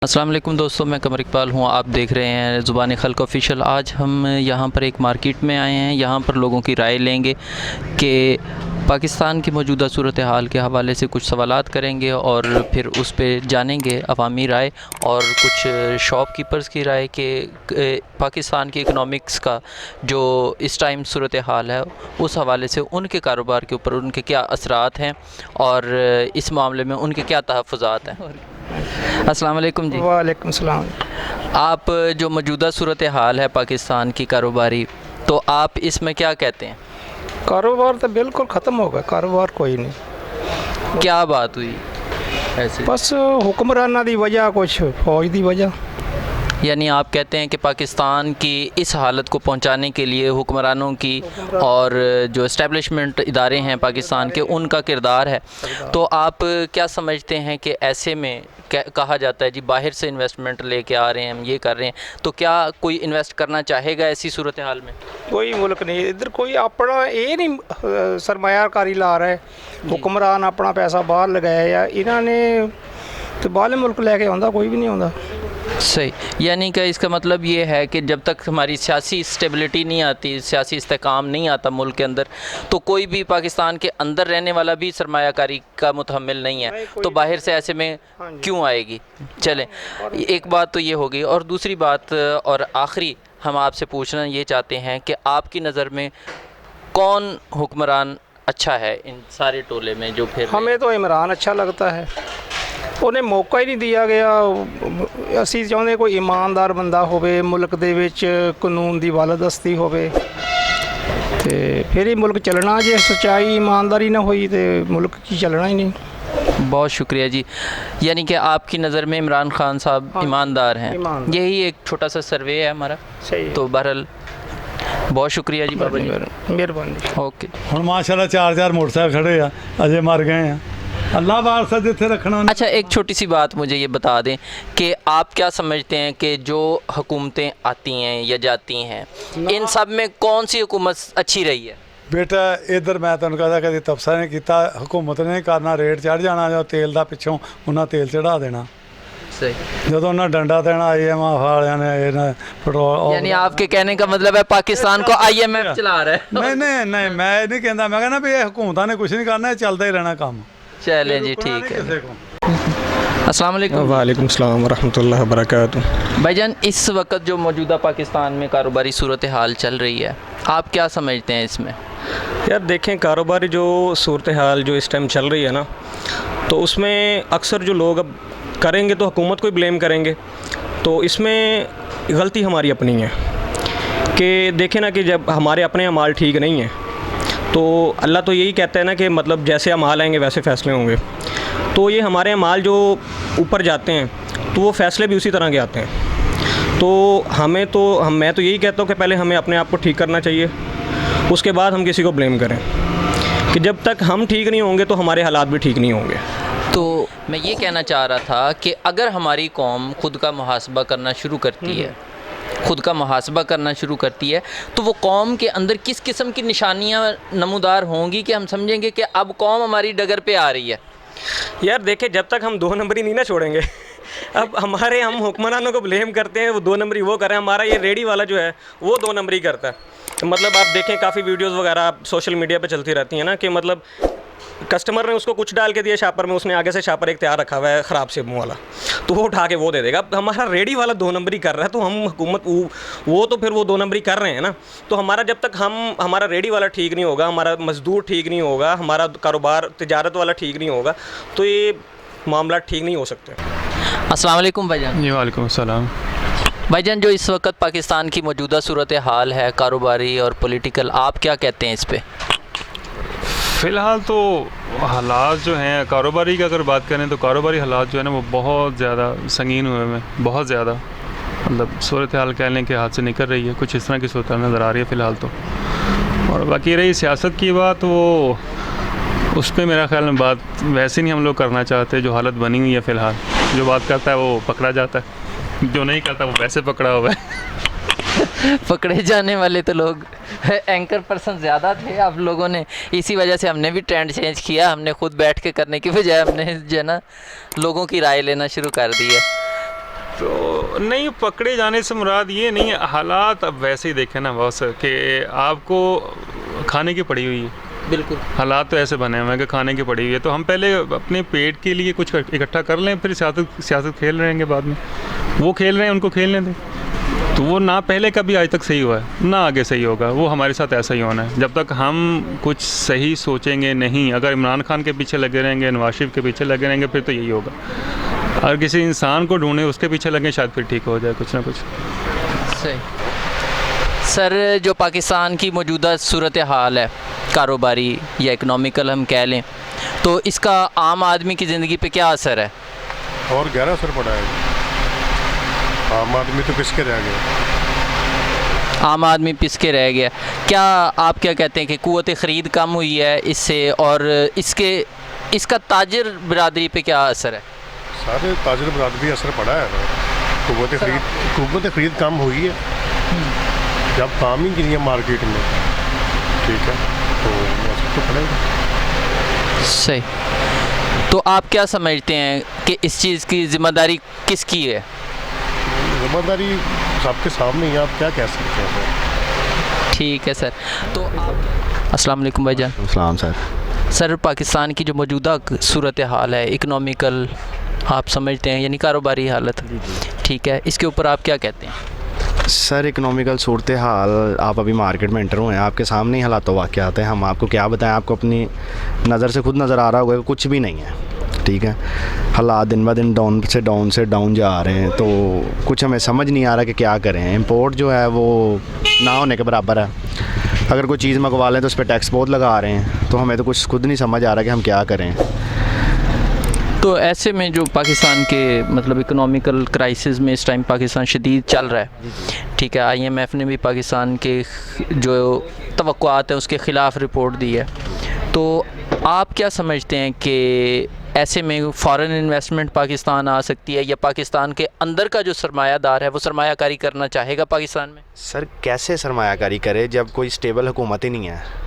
अस्सलाम वालेकुम दोस्तों, मैं कमर इकबाल हूँ। आप देख रहे हैं ज़ुबान खल्क ऑफिशियल। आज हम यहाँ पर एक मार्केट में आए हैं। यहाँ पर लोगों की राय लेंगे कि पाकिस्तान की मौजूदा सूरत हाल के हवाले से कुछ सवालात करेंगे और फिर उस पर जानेंगे अवामी राय और कुछ शॉपकीपर्स की राय कि पाकिस्तान की इकनॉमिक्स का जो इस टाइम सूरत हाल है उस हवाले से उनके कारोबार के ऊपर उनके क्या असरात हैं और इस मामले में उनके क्या तहफ़्फ़ुज़ात हैं। अस्सलाम वालेकुम जी। वालेकुम सलाम। आप जो मौजूदा सूरत हाल है पाकिस्तान की कारोबारी, तो आप इसमें क्या कहते हैं? कारोबार तो बिल्कुल ख़त्म हो गया, कारोबार कोई नहीं। क्या बात हुई ऐसे? बस हुक्मराना दी वजह, कुछ फौज दी वजह। यानी आप कहते हैं कि पाकिस्तान की इस हालत को पहुंचाने के लिए हुक्मरानों की और जो इस्टेब्लिशमेंट इदारे हैं पाकिस्तान के उनका किरदार है। तो आप क्या समझते हैं कि ऐसे में कहा जाता है जी बाहर से इन्वेस्टमेंट लेके आ रहे हैं, हम ये कर रहे हैं, तो क्या कोई इन्वेस्ट करना चाहेगा ऐसी सूरत हाल में? कोई मुल्क नहीं इधर, कोई अपना ये नहीं सरमायाकारी ला रहा है। हुक्मरान अपना पैसा बाहर लगाया या इन्होंने तो बाहर मुल्क लेके आंदा, कोई भी नहीं आंदा। सही, यानी कि इसका मतलब ये है कि जब तक हमारी सियासी स्टेबिलिटी नहीं आती, सियासी इस्तेकाम नहीं आता मुल्क के अंदर, तो कोई भी पाकिस्तान के अंदर रहने वाला भी सरमायाकारी का मुतहम्मिल नहीं है, तो बाहर से ऐसे में क्यों आएगी। चलें, एक बात तो ये हो गई। और दूसरी बात और आखिरी हम आपसे पूछना ये चाहते हैं कि आपकी नज़र में कौन हुक्मरान अच्छा है इन सारे टोले में? जो फिर हमें तो इमरान अच्छा लगता है, उन्हें मौका ही नहीं दिया गया। असी चाहते कोई ईमानदार बंदा होवे, मुल्क दे विच कानून दी बालादस्ती होवे ते फिर ही मुल्क चलना। जे सच्चाई ईमानदारी ना हुई तो मुल्क की चलना ही नहीं। बहुत शुक्रिया जी। यानी कि आपकी नज़र में इमरान खान साहब ईमानदार हैं। यही एक छोटा सा सर्वे है हमारा। सही। तो बहरहाल बहुत शुक्रिया जी बाबा जी, मेहरबानी। ओके। ਹੁਣ माशाल्लाह 4 मोटरसाइकिल खड़े आ, अजे मर गए हैं। अल्लाह वारसा जिथे रखना। अच्छा, एक छोटी सी बात मुझे ये बता दें कि आप क्या समझते हैं कि जो हुकूमतें आती हैं या जाती हैं, इन सब में कौन सी हुकूमत अच्छी रही है? बेटा इधर मैं तुहानूं कहदा कभी तबसरा नहीं किया, हुकूमत ने करना रेट चढ़ जाना, जो तेल का पिछों उन्हें तेल चढ़ा देना। सही। जो उन्हें डंडा देना IMF वालियां ने पेट्रोल। यानी आपके कहने का मतलब है पाकिस्तान को IMF चला रहा है? नहीं नहीं नहीं, मैं नहीं कहता, मैं कहना भी ये हुकूमत ने कुछ नहीं करना, चलता ही रहना काम। चलें जी, ठीक है। अस्सलाम वालेकुम। वालेकुम सलाम व रहमतुल्लाहि व बरकातुहू। भाईजान, इस वक्त जो मौजूदा पाकिस्तान में कारोबारी सूरत हाल चल रही है, आप क्या समझते हैं इसमें? यार देखें, कारोबारी जो सूरत हाल जो इस टाइम चल रही है ना, तो उसमें अक्सर जो लोग अब करेंगे तो हुकूमत को ही ब्लेम करेंगे। तो इसमें गलती हमारी अपनी है कि देखें ना कि जब हमारे अपने अमाल ठीक नहीं हैं तो अल्लाह तो यही कहता है ना कि मतलब जैसे अमाल आएंगे वैसे फ़ैसले होंगे। तो ये हमारे अमाल जो ऊपर जाते हैं तो वो फ़ैसले भी उसी तरह के आते हैं। तो मैं तो यही कहता हूँ कि पहले हमें अपने आप को ठीक करना चाहिए, उसके बाद हम किसी को ब्लेम करें, कि जब तक हम ठीक नहीं होंगे तो हमारे हालात भी ठीक नहीं होंगे। तो मैं ये कहना चाह रहा था कि अगर हमारी कौम खुद का मुहासबा करना शुरू करती है, खुद का मुहासबा करना शुरू करती है, तो वो कौम के अंदर किस किस्म की निशानियां नमूदार होंगी कि हम समझेंगे कि अब कौम हमारी डगर पे आ रही है? यार देखें, जब तक हम 2 नंबरी नहीं ना छोड़ेंगे अब हम हुक्मरानों को ब्लेम करते हैं, वो 2 नंबरी वो कर रहे हैं, हमारा ये रेडी वाला जो है वो 2 नंबरी करता है। तो मतलब आप देखें, काफ़ी वीडियोस वगैरह सोशल मीडिया पे चलती रहती हैं ना कि मतलब कस्टमर ने उसको कुछ डाल के दिया शापर में, उसने आगे से शापर एक तैयार रखा हुआ है ख़राब सेब वाला, तो वो उठा के वो दे देगा। अब हमारा रेडी वाला 2 नंबरी कर रहा है, तो हम हुकूमत वो तो फिर वो 2 नंबरी कर रहे हैं ना। तो हमारा जब तक हमारा रेडी वाला ठीक नहीं होगा, हमारा मज़दूर ठीक नहीं होगा, हमारा कारोबार तिजारत वाला ठीक नहीं होगा, तो ये मामला ठीक नहीं हो सकते। अस्सलाम वालेकुम भाईजान। जी वालेकुम सलाम। भाईजान, जो इस वक्त पाकिस्तान की मौजूदा सूरत हाल है कारोबारी और पॉलिटिकल, आप क्या कहते हैं इस पर? फ़िलहाल तो हालात जो हैं कारोबारी की अगर बात करें तो कारोबारी हालात जो है ना वो बहुत ज़्यादा संगीन हुए हैं, बहुत ज़्यादा, मतलब सूरत हाल कहने के हाथ से निकल रही है, कुछ इस तरह की सूरत हाल नज़र आ रही है फ़िलहाल तो। और बाकी रही सियासत की बात, वो उस पर मेरा ख्याल में बात वैसे नहीं हम लोग करना चाहते। जो हालत बनी हुई है फ़िलहाल, जो बात करता है वो पकड़ा जाता है, जो नहीं करता वो वैसे पकड़ा हुआ है। पकड़े जाने वाले तो लोग एंकर पर्सन ज़्यादा थे, अब लोगों ने इसी वजह से हमने भी ट्रेंड चेंज किया। हमने खुद बैठ के करने की बजाय हमने जो है ना लोगों की राय लेना शुरू कर दी है। नहीं, पकड़े जाने से मुराद ये नहीं है, हालात अब वैसे ही देखे ना बॉस कि आपको खाने की पड़ी हुई है। बिल्कुल। हालात तो ऐसे बने हुए हैं कि खाने की पड़ी हुई है, तो हम पहले अपने पेट के लिए कुछ इकट्ठा कर लें, फिर सियासत खेल रहेंगे बाद में। वो खेल रहे हैं, उनको खेलने दें। तो वो ना पहले कभी आज तक सही हुआ है, ना आगे सही होगा। वो हमारे साथ ऐसा ही होना है। जब तक हम कुछ सही सोचेंगे नहीं, अगर इमरान खान के पीछे लगे रहेंगे, नवाज शरीफ के पीछे लगे रहेंगे, फिर तो यही होगा। अगर किसी इंसान को ढूंढें, उसके पीछे लगें, शायद फिर ठीक हो जाए कुछ ना कुछ। सही। सर, जो पाकिस्तान की मौजूदा सूरत हाल है, कारोबारी या इकनॉमिकल हम कह लें, तो इसका आम आदमी की ज़िंदगी पे क्या असर है? और गहरा असर पड़ा है। आम आदमी तो पिस के रह गया। आम आदमी पिस के रह गया। क्या आप क्या कहते हैं कि क़ुव्वत ख़रीद कम हुई है इससे, और इसका ताजर बिरादरी पे क्या असर है? सारे ताजर बरादरी असर पड़ा है। क़ुव्वत ख़रीद कम हुई है, जब काम ही नहीं है मार्केट में, ठीक है, तो असर तो पड़ेगा। सही। तो आप क्या समझते हैं कि इस चीज़ की ज़िम्मेदारी किसकी है? ज़िम्मेदारी सबके सामने ही, आप क्या कह सकते हैं सर। ठीक है सर। तो अस्सलाम वालेकुम भाईजान। अस्सलाम सर। सर, पाकिस्तान की जो मौजूदा सूरत हाल है, इकनॉमिकल आप समझते हैं, यानी कारोबारी हालत, ठीक है, इसके ऊपर आप क्या कहते हैं? सर, इकनॉमिकल सूरत हाल, आप अभी मार्केट में एंटर हुए हैं, आपके सामने ही हालात वाक़यात हैं। हम आपको क्या बताएं, आपको अपनी नज़र से खुद नज़र आ रहा होगा कुछ भी नहीं है, ठीक है। हालात दिन ब दिन डाउन से डाउन जा रहे हैं, तो कुछ हमें समझ नहीं आ रहा कि क्या करें। इंपोर्ट जो है वो ना होने के बराबर है। अगर कोई चीज़ मंगवा लें तो उस पर टैक्स बहुत लगा रहे हैं, तो हमें तो कुछ खुद नहीं समझ आ रहा कि हम क्या करें। तो ऐसे में जो पाकिस्तान के मतलब इकोनॉमिकल क्राइसिस में इस टाइम पाकिस्तान शदीद चल रहा है, ठीक है, IMF ने भी पाकिस्तान के जो तवक्कुआत है उसके ख़िलाफ़ रिपोर्ट दी है। तो आप क्या समझते हैं कि ऐसे में फ़ॉरेन इन्वेस्टमेंट पाकिस्तान आ सकती है, या पाकिस्तान के अंदर का जो सरमायादार है वो सरमायाकारी करना चाहेगा पाकिस्तान में? सर, कैसे सरमायाकारी करे जब कोई स्टेबल हुकूमत ही नहीं है?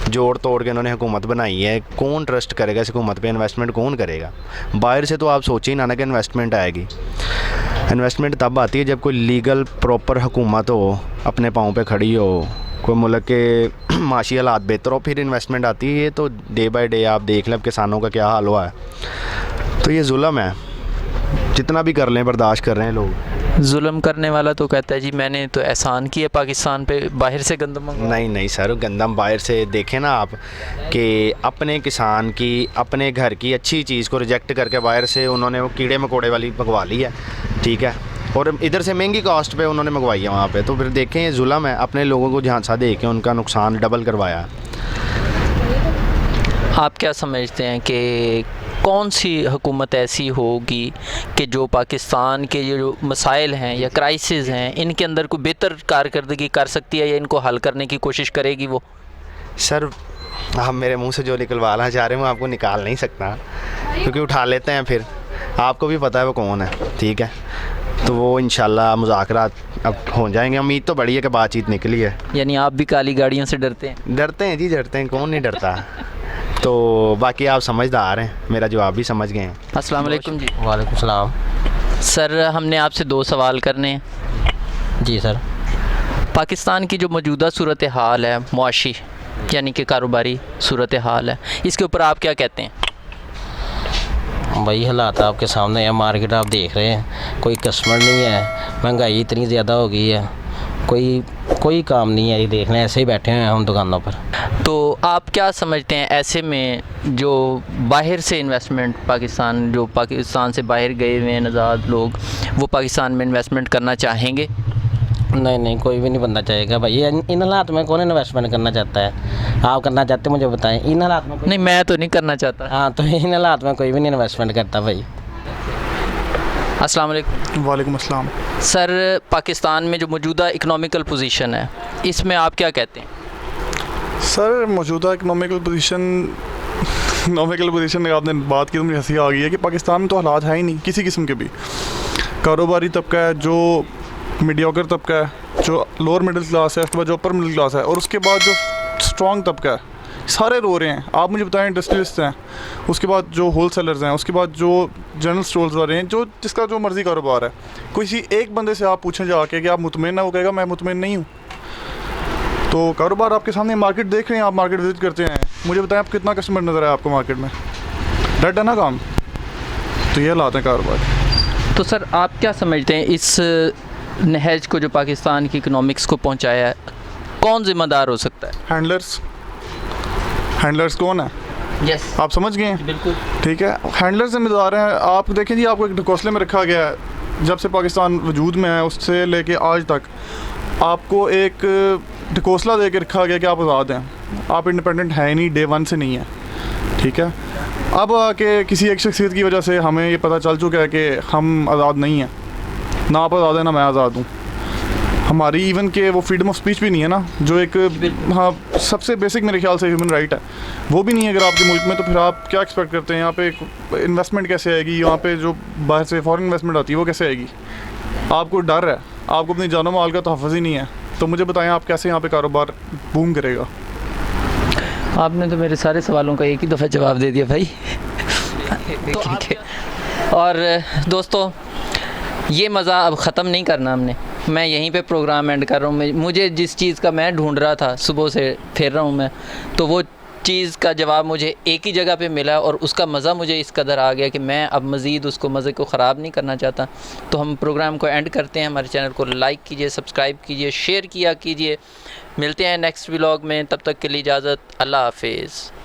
जोड़ तोड़ के उन्होंने हुकूमत बनाई है, कौन ट्रस्ट करेगा इस हुकूमत पे? इन्वेस्टमेंट कौन करेगा? बाहर से तो आप सोचिए ही ना कि इन्वेस्टमेंट आएगी। इन्वेस्टमेंट तब आती है जब कोई लीगल प्रॉपर हुकूमत हो, अपने पाँव पे खड़ी हो, कोई मुल्क के माशी हालात बेहतर हो, फिर इन्वेस्टमेंट आती है। ये तो डे बाय डे आप देख लें किसानों का क्या हाल हुआ है। तो ये जुल्म है, जितना भी कर लें बर्दाश्त कर रहे हैं लोग। जुल्म करने वाला तो कहता है जी मैंने तो एहसान किया पाकिस्तान पे, बाहर से गंदम मंगवा। नहीं सर, गंदम बाहर से देखें ना आप, कि अपने किसान की, अपने घर की अच्छी चीज़ को रिजेक्ट करके बाहर से उन्होंने वो कीड़े मकोड़े वाली मंगवा ली है, ठीक है, और इधर से महंगी कॉस्ट पे उन्होंने मंगवाई है वहाँ पे। तो फिर देखें ये जुल्म है, अपने लोगों को झांसा दे के उनका नुकसान डबल करवाया। आप क्या समझते हैं कि कौन सी हुकूमत ऐसी होगी कि जो पाकिस्तान के जो मसाइल हैं या क्राइसिस हैं इनके अंदर कोई बेहतर कारकर्दगी कर सकती है या इनको हल करने की कोशिश करेगी? वो सर, आप मेरे मुंह से जो निकलवाना चाह रहे हैं वो आपको निकाल नहीं सकता, क्योंकि उठा लेते हैं फिर, आपको भी पता है वो कौन है, ठीक है। तो वो इंशाल्लाह मुज़ाकरात अब हो जाएंगे। उम्मीद तो बड़ी है कि बातचीत निकली है। यानी आप भी काली गाड़ियों से डरते हैं? डरते हैं जी, डरते हैं, कौन नहीं डरता। तो बाकी आप समझदार हैं, मेरा जवाब भी समझ गए हैं। अस्सलाम वालेकुम जी। वालेकुम सलाम। सर, हमने आपसे 2 सवाल करने हैं। जी सर। पाकिस्तान की जो मौजूदा सूरत हाल है, मुआशी यानी कि कारोबारी सूरत हाल है, इसके ऊपर आप क्या कहते हैं? भाई हालात आपके सामने है, मार्केट आप देख रहे हैं, कोई कस्टमर नहीं है, महंगाई इतनी ज़्यादा हो गई है, कोई काम नहीं है, ये देख रहे हैं, ऐसे ही बैठे हुए हैं हम दुकानों पर। तो आप क्या समझते हैं ऐसे में जो बाहर से इन्वेस्टमेंट पाकिस्तान, जो पाकिस्तान से बाहर गए हुए हैं नज़ाद लोग, वो पाकिस्तान में इन्वेस्टमेंट करना चाहेंगे? नहीं, कोई भी नहीं बनना चाहेगा भाई। इन हालात में कौन इन्वेस्टमेंट करना चाहता है? आप करना चाहते मुझे बताएं। इन हालात में नहीं, मैं तो नहीं करना चाहता। हाँ, तो इन हालात में कोई भी नहीं इन्वेस्टमेंट करता भाई। अस्सलाम वालेकुम। वालेकुम अस्सलाम। सर, पाकिस्तान में जो मौजूदा इकनॉमिकल पोजीशन है, इसमें आप क्या कहते हैं? सर, मौजूदा इकनॉमिकल पोजीशन की आपने बात की तो मुझे हंसी आ गई है कि पाकिस्तान में तो हालात है ही नहीं किसी किस्म के भी। कारोबारी तबका है जो मीडियोकर तबका है, जो लोअर मिडिल क्लास है, उसके बाद जो अपर मिडिल क्लास है, और उसके बाद जो स्ट्रॉन्ग तबका है सारे रो रहे हैं। आप मुझे बताएं, इंडस्ट्रियलिस्ट हैं, उसके बाद जो होल सेलर्स हैं, उसके बाद जो जनरल स्टोर्स वाले हैं, जो जिसका जो मर्ज़ी कारोबार है, किसी एक बंदे से आप पूछें जाके कि आप मुतमईन है, वो कहेगा मैं मुतमईन नहीं हूँ। तो कारोबार आपके सामने, मार्केट देख रहे हैं, आप मार्केट विजिट करते हैं, मुझे बताएं आप कितना कस्टमर नज़र आया आपको मार्केट में? डेड है ना काम। तो ये हालात हैं कारोबार। तो सर आप क्या समझते हैं इस नहज को जो पाकिस्तान की इकनॉमिक्स को पहुंचाया है, कौन ज़िम्मेदार हो सकता है? हैंडलर्स कौन है? यस, आप समझ गए हैं? बिल्कुल ठीक है, हैंडलर जिम्मेदार हैं। आप देखें जी, आपको एक ढकोसले में रखा गया है, जब से पाकिस्तान वजूद में है उससे लेके आज तक आपको एक ढकोसला दे के रखा गया कि आप आज़ाद हैं, आप इंडिपेंडेंट हैं ही नहीं, डे वन से नहीं है। ठीक है, अब आके किसी एक शख्सियत की वजह से हमें ये पता चल चुका है कि हम आज़ाद नहीं हैं, ना आप आज़ाद हैं ना मैं आज़ाद हूँ। हमारी इवन के वो फ्रीडम ऑफ स्पीच भी नहीं है ना, जो एक हाँ सबसे बेसिक मेरे ख्याल से ह्यूमन राइट है, वो भी नहीं है अगर आपके मुल्क में। तो फिर आप क्या एक्सपेक्ट करते हैं? यहाँ पे इन्वेस्टमेंट कैसे आएगी? यहाँ पे जो बाहर से फॉरेन इन्वेस्टमेंट आती है वो कैसे आएगी? आपको डर है, आपको अपनी जानो माल का तहफ़्फ़ुज़ ही नहीं है, तो मुझे बताएं आप कैसे यहाँ पे कारोबार बूम करेगा? आपने तो मेरे सारे सवालों का एक ही दफ़ा जवाब दे दिया भाई। तो ठीक है। और दोस्तों, ये मज़ा अब ख़त्म नहीं करना हमने, मैं यहीं पे प्रोग्राम एंड कर रहा हूँ। मुझे जिस चीज़ का मैं ढूंढ रहा था, सुबह से फिर रहा हूँ मैं, तो वो चीज़ का जवाब मुझे एक ही जगह पे मिला और उसका मज़ा मुझे इस कदर आ गया कि मैं अब मज़ीद उसको मज़े को ख़राब नहीं करना चाहता। तो हम प्रोग्राम को एंड करते हैं। हमारे चैनल को लाइक कीजिए, सब्सक्राइब कीजिए, शेयर किया कीजिए। मिलते हैं नेक्स्ट व्लॉग में, तब तक के लिए इजाज़त, अल्लाह हाफिज़।